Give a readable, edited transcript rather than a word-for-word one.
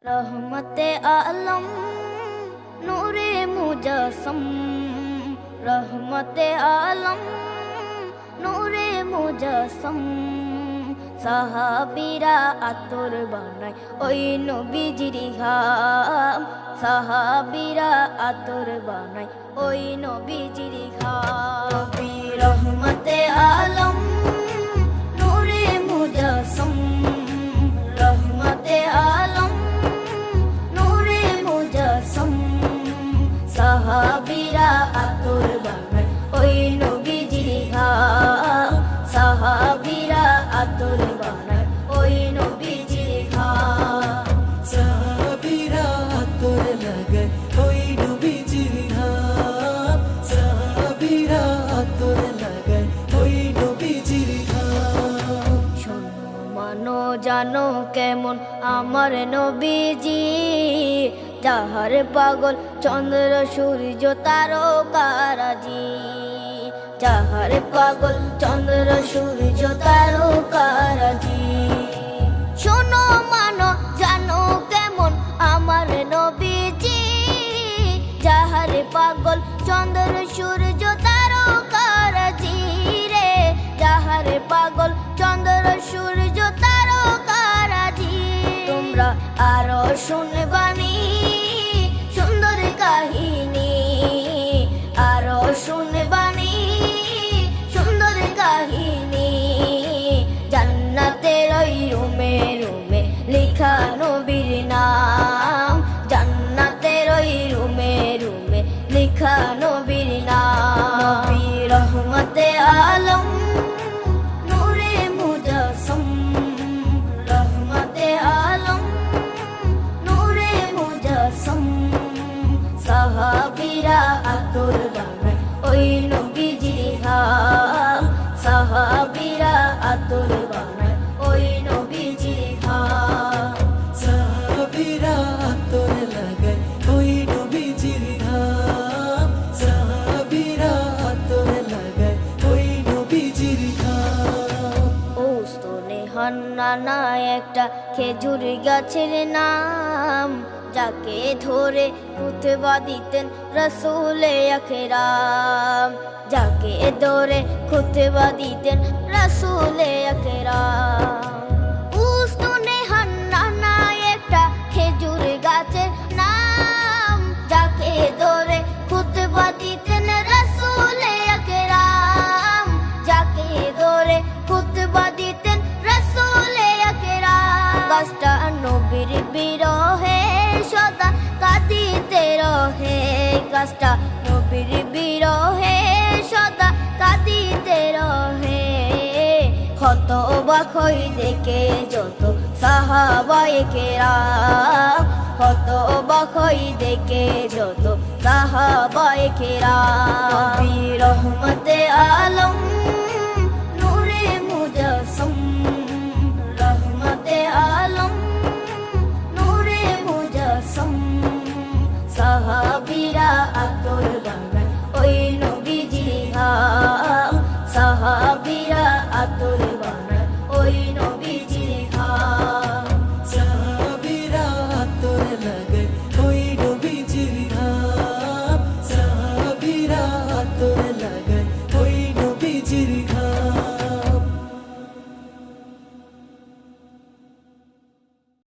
रहमते आलम नूरे मुजस्सम, रहमते आलम नूरे मुजस्सम। সাহাবীরা আতর বানায় ওই নবীজির ঘাম, সাহাবীরা আতর বানায় ওই নবীজির ঘাম। নবী রহমতে আলম নূরে মুজস্সম, রহমতে আলম নূরে মুজস্সম। সাহাবীরা আতর বানায় ওই নবীজির ঘাম, সাহাবীরা আতর বানায় ওই নবীজির ঘাম। সাহাবীরা আতর লাগায় ওই নবীজির ঘাম, সাহাবীরা আতর লাগায় ওই নবীজির ঘাম। শোনো মানো জানো কেমন আমার নবীজি, যাহার পাগল চন্দ্র সূর্য তারকারাজি, যাহার পাগল চন্দ্র সূর্য তারকারাজি। শোনো মানো জানো কেমন আমার নবীজি, যাহার পাগল চন্দ্র সূর্য তারকারাজি রে, যাহার পাগল চন্দ্র সূর্য তারকারাজি। তোমরা আরো শুনবানি সুন্দর কাহিনী, আরো শুনবানি সুন্দর কাহিনী। জান্নাতের ওই রুমে রুমে লেখা নবীর নাম, জান্নাতের ওই রুমে রুমে লেখা নবীর নাম। নবী রহমতে আলম নূরে মুজস্সম, রহমতে আলম নূরে মুজস্সম। সাহাবীরা আতর বানায় ওই নবীজির ঘাম, সাহাবীরা আতর বানায় ওই নবীজির ঘাম। সাহাবীরা আতর লাগায় ওই নবীজির ঘাম, সাহাবীরা আতর লাগায় ওই নবীজির ঘাম। ওস্তনে হান্নানা একটা খেজুর গাছের নাম, যাকে ধরে খুতবা দিতেন রাসূলে আকরাম, যাকে ধরে খুতবা দিতেন রাসূলে আকরাম। উস্তনে হান্নানা একটা খেজুর গাছের নাম, যাকে ধরে খুতবা দিতেন রাসূলে আকরাম, যাকে ধরে খুতবা দিতেন রাসূলে আকরাম। গাছটা নবীর বিরহে সদা কাঁদিতে রহে, গাছটা নবীর বিরহে সদা কাঁদিতে রহে। হতবাক হই দেখে যত সাহাবায়ে কেরাম, হতবাক হই দেখে যত সাহাবায়ে কেরাম। নবী রহমতে আলম